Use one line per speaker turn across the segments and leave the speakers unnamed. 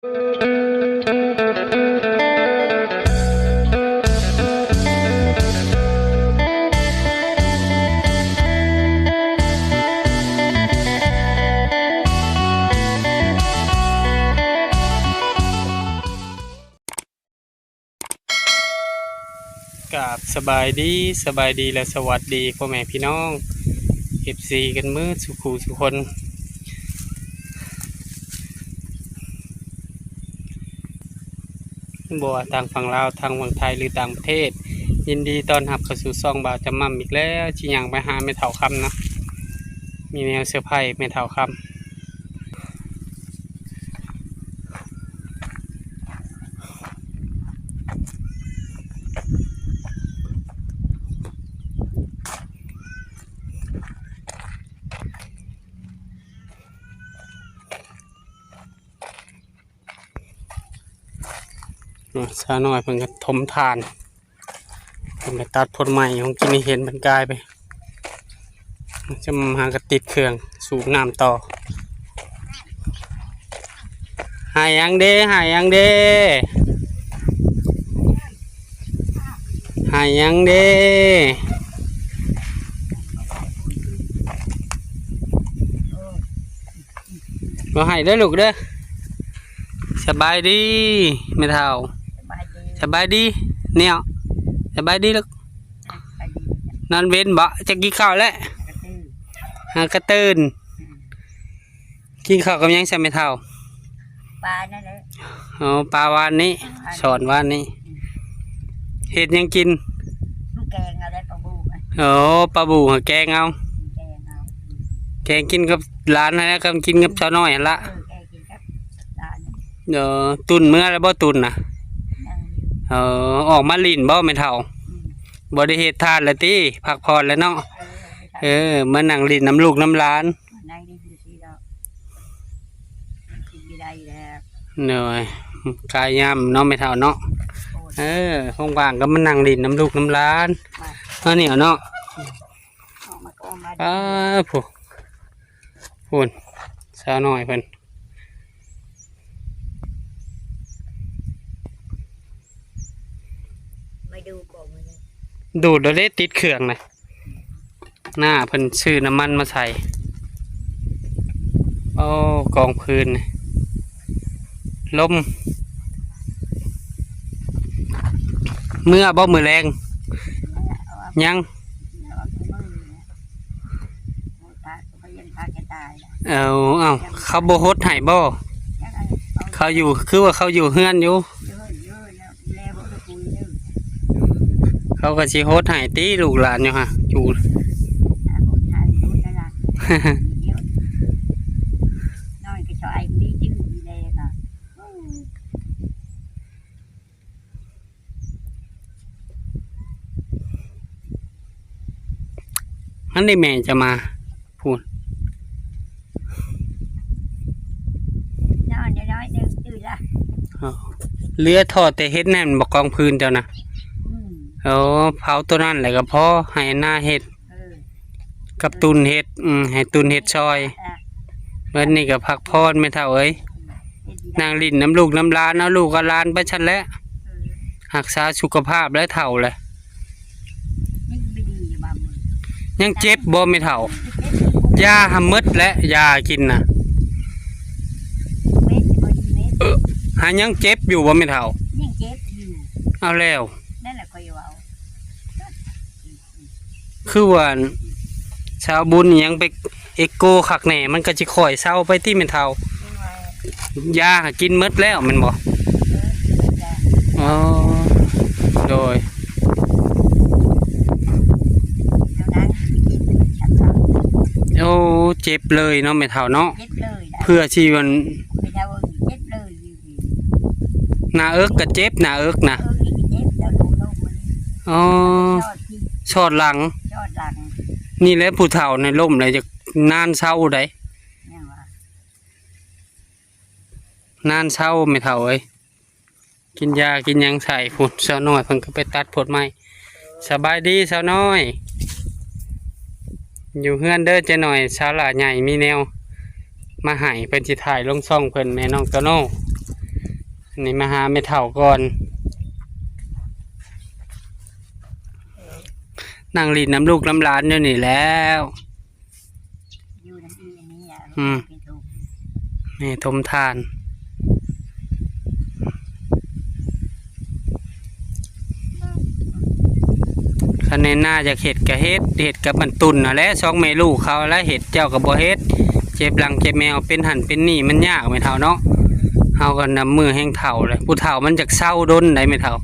กับสบายดีและสวัสดีพ่อแม่พี่น้องFCกันมืดสุขูสุคนบัวทางฝั่งลาวทางฝั่งไทยหรือต่างประเทศยินดีต้อนรับเข้าสู่ซ่องบ่าวจำมั่มอีกแล้วชิยังไปหาแม่เฒ่าคำนะมีแนวเซอร์ไพรส์แม่เฒ่าคำชาหน่อยเพิ่งก็ถมทานผมไปตัดผลใหม่ของกินเห็นบรรกายไปจะมาหากระติดเครื่องสูบน้ำต่อหายยังเด้หายยังเด้หายยังเด้มาให้เด้อลูกเด้อสบายดีไม่เท่าสบายดีเนี่ยสบายดีลูกนอนเว้นบ่จะกินข้าวแล้วกระตื่นกินข้าวกับยังใช่ไม่เท่า
ปลานั่นเลย
อ๋อปลาวานนี้สอนวานนี้เห็ดยังกิน
ลูกแกงอะไรปลาบู
โอ้ปลาบูแกงเอาแกงกินกับร้านนะกับกินกับชาวน้อยละเดี๋ยวตุนเมื่อแล้วบ่ตุนนะออกมาลิ่นบ่ไม่เท่าบ่ได้เฮ็ดทานแล้วติพักผ่อนแล้วเนาะมานั่งลิ่นน้ำลูกน้ำร้านเหนื่อยกายยำเนาะไม่เท่าเนาะห้องว่างก็มานั่งลิ่นน้ำลูกน้ำร้านเหนียวเนาะพูนสาวหน่อยเพิ่นดูดแล้วได้ติดเครื่องนะหน้าเพิ่นซื้อน้ำมันมาใส่โอ้กองพื้นลมเมื่อบ่มือแรงยังเอาเขาบ่ฮดให้บ่เขาอยู่คือว่าเขาอยู่เฮือนอยู่เขาก็สิโฮดให้ตีลูกหลานอยู่ฮะอยู่มันได้แม่จะมาพูดเลือทอดแต่เฮ็ดแน่นบอกกองพื้นเจ้านะเผาตัวนั้นแหละก็พอให้หน้าเห็ดกับตุนเห็ดให้ตุนเห็ดซอยเมื่อนี่ก็พักพรไม่เท่าเอ้ยนางลิ่นน้ำลูกน้ำลานเอาลูกกับลานไปชันแล้วรักษาสุขภาพและเท่าเลยยังเจ็บบ่ไม่เท่ายาหำมดและยากินนะหายังเจ็บอยู่บ่ไม่เท่าเอาแล้วคือว่าชาวบุญยังไปเอ็กโกขักแหน่มันก็จะคอยเศร้าไปที่ไม่เท่ายากินมดแล้วมันบอกอ๋อโดยโอ้เจ็บเลยเนาะไม่เท่าเนาะเพื่อชีวันหน้าเอิกก็เจ็บหน้าเอิกนะอ๋อชอดหลังนี่แหละผู้เฒ่าในร่มเลยจะนานเศร้าได้นานเศร้าไม่เฒ่าเอ้ยกินยากินยังใส่ผุดสาวน้อยเพิ่งก็ไปตัดผลไม้สบายดีสาวน้อยอยู่เฮือนเด้อเจ้าหน่อยสาวหลาใหญ่มีแนวมาหายเป็นสิถ่ายลงซ่องเพิ่นแม่น้องโตโน่ อันนี้มาหาไม่เท่าก่อนนั่งรีดน้ำลูกน้ำหลานอยู่นี่แล้ว
อยู่น้ำอีอันนี้อ่ะ
อืม
เป็นถูก
นี่ทมทานคันในหน้าจะเห็ดกับเห็ดกับมันตุนนะแหละสองแม่ลูกเขาแล้วเห็ดเจ้ากับบ่เห็ดเจ็บหลังเจ็บแมวเป็นหันเป็นนี่มันยากไม่เท่าเนาะเฮาก็นำมือแห้งเท่าเลยผู้เฒ่ามันจากเศร้าดนได้ไม่เท่า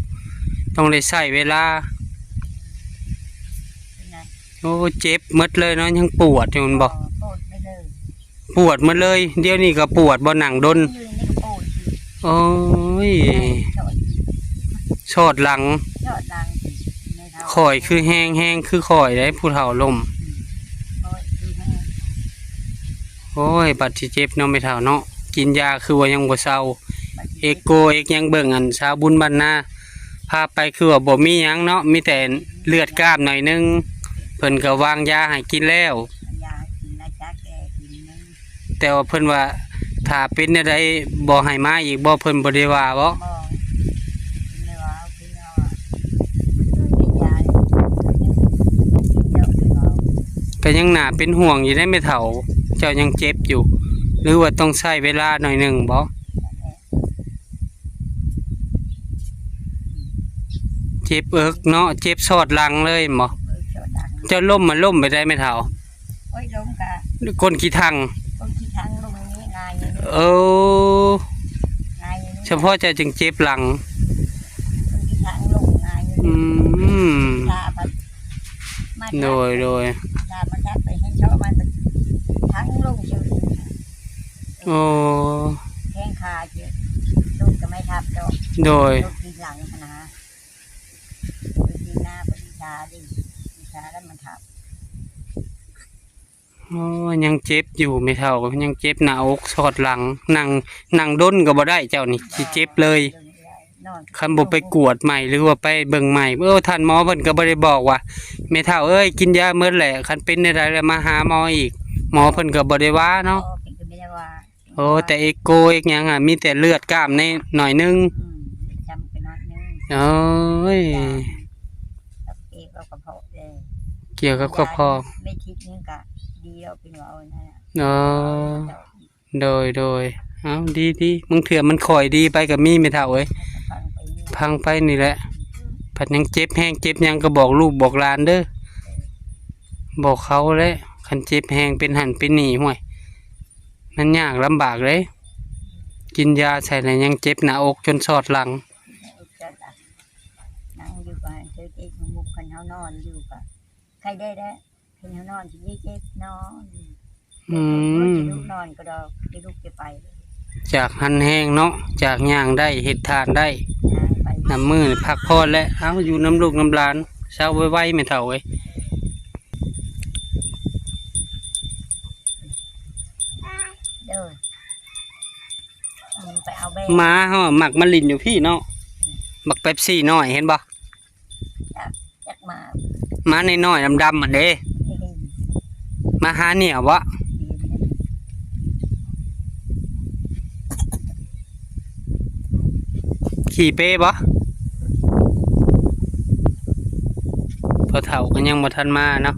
ต้องได้ใช้เวลา
เป็นไง
โอ้เจ็บหมดเลยเนาะยังปวดอยู่มันบอก
โปวดไม่เลย
ปวดหมดเลยเดี๋ยวนี้ก็ปวดบ่หนังดน
ยืนนี่ก็ปวดอยู่
โอ้ย
ชอด
ชอดหลัง
ชอดดังไม่เท่า
ข่อยคือแห้งแห้งคือข่อยได้ผู้เฒ่าลม
โอ้ยคือแม่
โอ้ยบัดที่เจ็บเนาะไม่เท่าเนาะกินยาคือว่ายังบ่เศร้าเอกโกเอกยังเบิ่งอันชาวบุญบรรณาพาไปคือว่าบ่มีหยังเนาะมีแต่เลือดกล้ามหน่อยนึงเพิ่นก็วางยาให้กินแล้ว
ยากินนะจ๊ะแกกินนึง
แต่ว่าเพิ่นว่าถ้าเป็นได้บ่ให้มาอีกบ่เพิ่นบ่ได้ว่าบ่
มองไม่ว่าพี่น้องเป็นยาเดี๋ยวเรา
ก็ยังน่าเป็นห่วงอยู่ได้ไม่เฒ่าเจ้ายังเจ็บอยู่ หรือว่าต้องใช้เวลาหน่อยหนึงบ่เจ็บเอิกเนาะเจ็บสอดหลังเลยบ่
ชอดดัง
เจ้าล้มมันล้มไปได้ไม่เท่า
โอ้ยลงกะ
ก้นขี้ทัง
คนที่ทางลงนี้ง่ายอย่างนี้
เออ
ง่ายอย่างนี้
เฉพาะเจ้าจึงเจ็บหลัง
คนที่ทางลงง่ายอย่าง
อื
นี้
ม
ลาบัดมา
โดย
ลามันทับไปให้ชอบมันทางลงเฉย
โอ้
แข้งขาเฉยลูกก็ไม่ทับดอก
โดย
ลูกกินหลังนะลูกกินหน้าปฏิชาดิปฏิชาแล้วมันทับ
โอ้ยังเจ็บอยู่ไม่เท่ายังเจ็บหน้าอกสอดหลังนั่งด้นก็บ่ได้เจ้านี่สิเจ็บเลย
นอน
คันบ่ไปกวดใหม่หรือว่าไปเบิ่งใหม่ท่านหมอเพิ่นก็บ่ได้บอกว่าแม่เฒ่าเอ้ยกินยาเมื่อแหละคันเป็นได้แล้วมาหาหมออีกหมอเพิ่นก็บ่ได้ว่าเนาะ
เป็นก็ไม่ได้ว่า
โอ้แต่เอกโกเอกหยังมีแต่เลือดกล้ามในหน่อยนึง
จำเป็นน้อยนึง
โอ้ย
กับเอกเราก็พอเลย
เกี่ยวกับกระเพาะ
ไม่คิดนึงกะดีเราเป็นว่าเอานั่น
อ๋อโดยเอาดีมึงเถื่อมันข่อยดีไปกับมีไม่เท่าเอ้ย
ฟังไปนี่
พังไปนี่แหละผัดยังเจ็บแห้งเจ็บหยังก็บอกลูกบอกหลานเด้อบอกเขาแหละคันเจ็บแห้งเป็นหันเป็นหนีห่วยมันยากลำบากเลยกินยาใส่แล้วยังเจ็บหน้าอกจนสอดหลัง
นั่งอยู่กันเจอเอกมุกกันเขานอนอยู่กันใครได้แล้วเห็นเขานอนที่นี่เจ็บนอน
อืม
ลูกนอนก็ดอกที่ลูกจะไป
จากหันแห้งเนาะจากย่างได้เห็ดทานได้
ไป
น้ำมือนี่พักพอแล้วเอาอยู่น้ำลูกน้ำหลานเช้าไว้ไม่เท่าเว้ย
เด้อไปเอาแบ
หมาเฮาหมักมะลินอยู่พี่เนาะหมักเป๊ปซี่น้อยเห็นบ่
จักมา
หมาน้อยๆดำๆมันเด้มาหาเหนียวบ่ขี่เป้บ่พอเฒ่าก็ยังบ่ทันมาเนาะ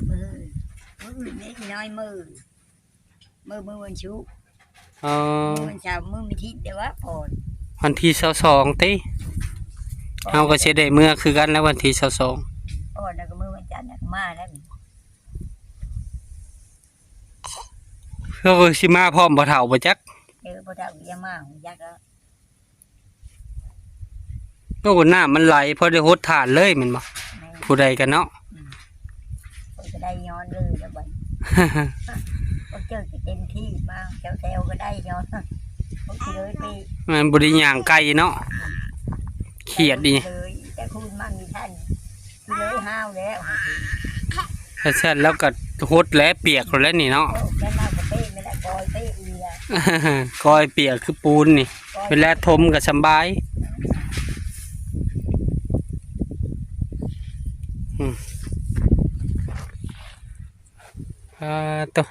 มือนี่น้อยมือวันชุก
เออ
มือวันเช้ามือมีทิศเดี๋ยวว่าผ่อน
วันที่22ติเฮาก็สิได้เมื่อคือกันแล้ววันที่22
ผ่อนแล้วก็มือวันจันทร์มาแล้ว
ก็สิมาพร้อมบ่เฒ่าบ่จัก
เจอพระเจ้าวิยามาของยักษ์แล้ว
โอ้น้ามันไหลพอได้หดฐานเลยแม่นบ่ผู้ใดกันเนาะ
ก็ได้ย้อนเลยแล้วบัดก็เจอเต็มที่มาเจ้าแซวก็ได้ย้อนก็คือเลยไป
มันบ่ได้ย่างไกลเนาะเครียดดิ
เลยแต่คุณมันมีท่านคือเลยห้าวแล้ว
ถ้าเสร็จแล้วก็หดแล้วเปียกแล้วนี่เนาะ
แค่น่าจะเต้ไม่ได้กอยเต้อีละ
กอยเปียกคือปูนนี่เวลาทมก็สำบายตัว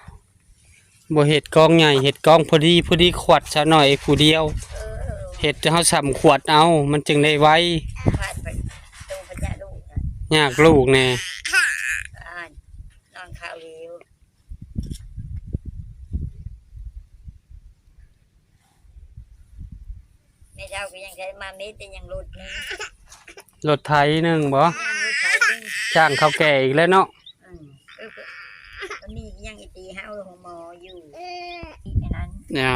บ่เฮ็ดกองใหญ่เฮ็ดกองพอดีขวดซะหน่อยผู้เดียวเฮ็ดเฮาสำขวดเอามันจึงได้ไว
พาดไปตูปัญญาลูกนะ
ยากลูกแน่
อ่านนอนข้าวเร็วแม่เจ้าก็ยังใช้มาเม็ดแต่ยังหลุดนึง
รถไถหนึงบ่
ยังหลุดใช้นึง
จ้างเขาแก่อีกแล้วเนาะ
ตอนนี้ยังอีตีห้าวของหมออยู่อีกนั้น
เนี่ย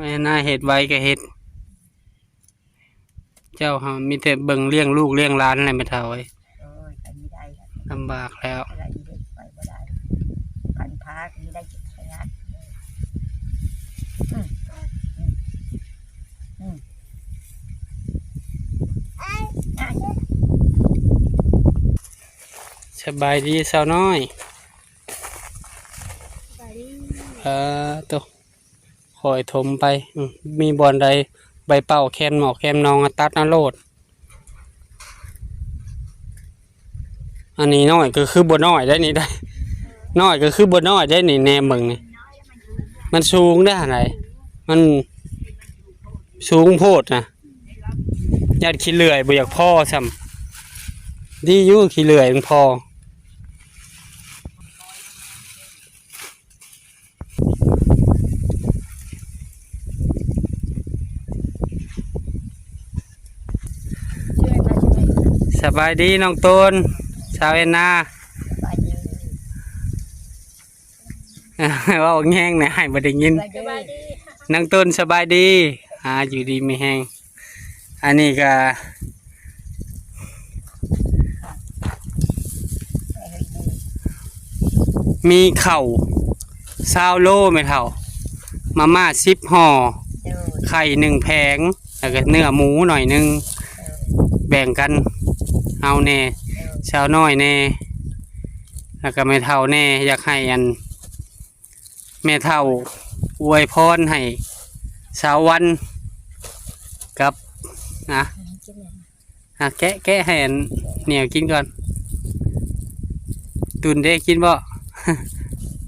ไอ้น่าเฮ็ดไว้ก็เฮ็ดเจ้าเฮามีแต่เบิ่งเลี้ยงลูกเลี้ยงหลานอะไรไม่เท่าไอ้
โอ้ยไปไม่ได้ครับ
ลำบากแล้ว
อะไรเด็กไปไม่ได้พันพาก็ไม่ได้เก็บขยะอ่ะ
สบายดีสาวน้อยตัวคอยถมไปมีบอนใดใบเป่าแคนหมอกแคนนองตัดนโลดอันนี้น้อยก็คือบ่น้อยได้นี่ได้น้อยก็คือบ่น้อยได้นี่แนมเบิ่งนี่มันสูงได้ไหนมันสูงโพดนะญาติขี้เลื่อยบ่อยากพ่อซ้ำดีอยู่ขี้เลื่อยมันพอ
ช่วยมาช่วย
สบายดีน้องตูนชาวเอ็นนา
ไปเยอะ
ว่าแห้งเนี่ยให้บ่ได้ยิน
ไปเยอะ
น้องตูนสบายดีอยู่ดีมีแห้งอันนี้ก็มีเข่า20 โลไหมเท่ามาม่า10 ห่อ
เดี๋ยว
ไข่1 แผงแล้วก็เนื้อหมูหน่อยนึงแบ่งกันเอาแน่ชาวน้อยแน่แล้วก็แม่เท่าแน่อยากให้อันแม่เท่าอวยพรให้สาววันกับนะแกะให้อันเหนียวกินก่อนตุนได้กินบ่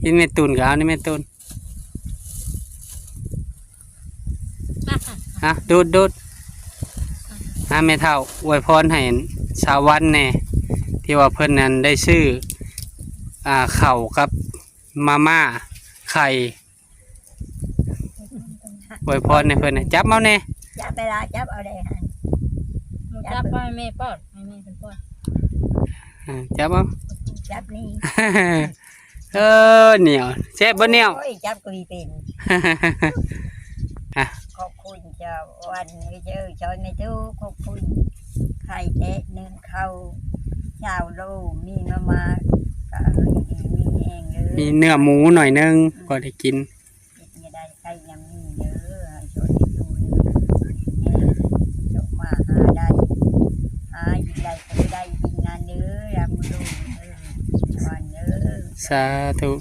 กินแม่ตุนก็เอานี่แม่ตุนดูดแม่เท่าอวยพรให้สาววันแน่ที่ว่าเพิ่นนั้นได้ซื้อข้าวกับมาม่าไข่อวยพรให้เพิ่นน่ะจับเอาแน่
จับเวลาจับเอาได้ฮะ
จับไปแม่ป้อนให้แม่เป็นป้อน
จับเอา
จับนี่
เหนียวแซ่บบ่เหนียว
โอ้ยจับก็มีเป็นขอบคุณเจ้าวันนี้เจอชอยไม่ทุกขอบคุณไข่แกะนึ่งข้าวชาวโลมีมาก็ดีมีแห้งเลย
มีเนื้อหมูหน่อยนึงพอได้กิน
ไม่ได้ใครยังมีเยอะชอยไม่ดูเนี่ยจบมาหาได้หายิงได้ก็ได้ยิงงานเนื้อรำมือวันเนื้อ
สาธุ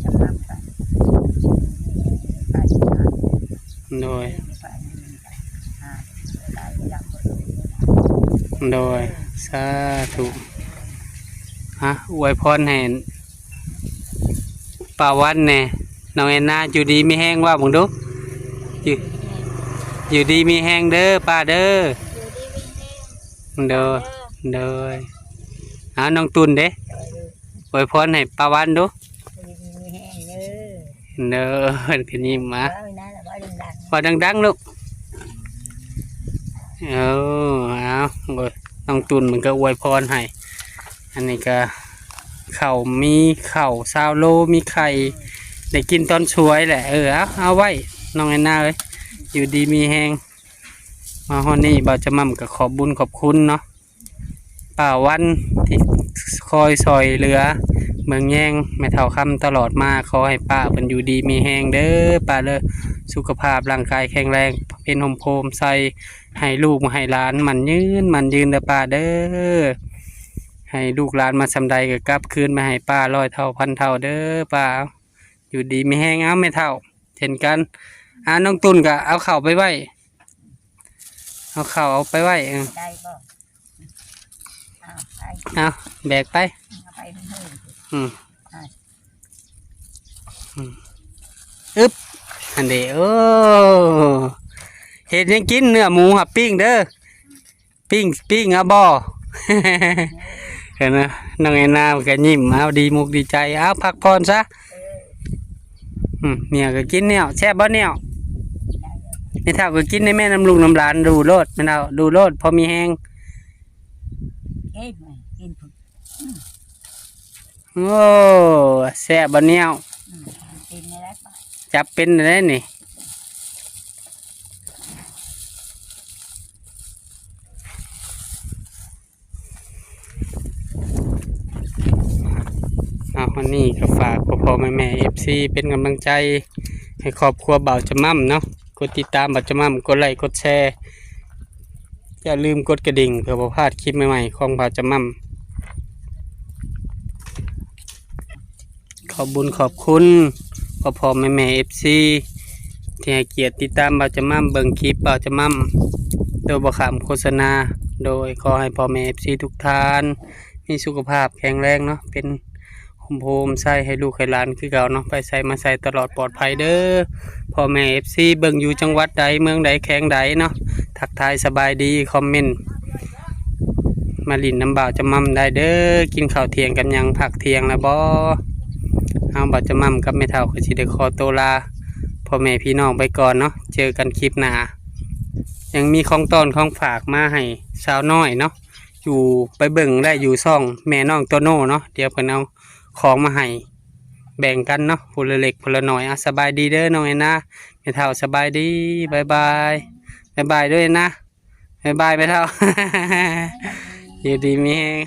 จะทำกันการงาน
โดย
ได้รับผล
โดยสาธุอวยพรให้ป้าวันแน่น้องแอนนาอยู่ดีมีแห้งว่ามึงดูอยู่ดีมีแห้งเด้อป้าเด้อ
อยู่ดีมีแห้ง
เด้อเด้อน้องตุนเด้อวยพรให้ป้าวันดู
มีแห้งเนื้อ
เด้อคืนนี้มา
ว่านั่นแหละว่าดัง
พอดังๆลูกเอาน้องตุนมันก็อวยพรให้อันนี้ก็ข้าวมีข้าว20 โลมีไข่ได้กินตอนช่วยแหละเอาไว้น้องแอนนาเลยอยู่ดีมีแหงมาฮอดนี้บ่าวจะมั่มก็ขอบบุญขอบคุณเนาะป้าวันที่คอยซอยเหลือเมืองแย่งแม่เฒ่าคำตลอดมาขอให้ป้าเพิ่นอยู่ดีมีแหงเด้อป้าเด้อสุขภาพร่างกายแข็งแรงเป็นห่มโพมใส่ให้ลูกให้หลานมันยืนเด้อป้าเด้อให้ลูกหลานมาสำใดก็กลับคืนมาให้ป้า100 เท่าพันเท่าเด้อป้าอยู่ดีมีแหงเอาแม่เฒ่าเช่นกันน้องตุนก็เอาข้าวไปไว้เอาข้าวเอาไปไว้
ได้บ่ไป
เอาแบกไป
ไปเพื่อน
อืม อึบอันเดโอ้เห็ดยังกินเนื้อหมูหับปิ้งเด้อปิ้งเอาบ่ เห็นนะน้องแอนนามันก็ยิ้มเอาดีมุกดีใจเอาพักผ่อนซะเนี่ยก็กินเนี่ยแซ่บบ่เนี่ยไม่เท่าก็กินในแม่น้ำลุงน้ำหลานดูโลดไม่เท่าดูโลดพอมีแห้ง
เอ้ยกินผุด
โอ้แซ่บบ่เนี่ย
กินในรักบ้าน
จับเป็นได้นี่วันนี้ก็ฝากพ่อแม่FC เป็นกำลังใจให้ครอบครัวบ่าวจะมั่มเนาะกดติดตามบ่าวจะมั่มกดไลค์กดแชร์อย่าลืมกดกระดิ่งเพื่อบ่พลาดคลิปใหม่ๆของบ่าวจะมั่มขอบคุญขอบคุณพ่อแม่ FC ที่ให้เกียรติติดตามบ่าวจะมั่มเบิ่งคลิปบ่าวจะมั่มโดยบ่ขามโฆษณาโดยขอให้พ่อแม่ FC ทุกท่านมีสุขภาพแข็งแรงเนาะเป็นโฮมใส่ให้ลูกให้หลานคือเก่าเนาะไปใส่มาใส่ตลอดปลอดภัยเด้อพ่อแม่ FC เบิ่งอยู่จังหวัดใดเมืองใดแข้งใดเนาะทักทายสบายดีคอมเมนต์มาลินน้ำบ่าวจะมั่มได้เด้อกินข้าวเที่ยงกันยังผักเที่ยงแล้วบ่เอาบ่าวจะมั่มกับแม่เฒ่าก็สิได้ขอตัวลาพ่อแม่พี่น้องไปก่อนเนาะเจอกันคลิปหน้ายังมีของต้อนของฝากมาให้สาวน้อยเนาะอยู่ไปเบิ่งได้อยู่ซ่องแม่น้องโตโน่เนาะเดี๋ยวเพิ่นเอาของมาให้แบ่งกันเนาะผู้ละเล็กผู้ละน้อยสบายดีเด้อน้องแอนนาแม่เฒ่าสบายดีบายบายด้วยนะบายบายแม่เฒ่า อยู่ดีมีแฮง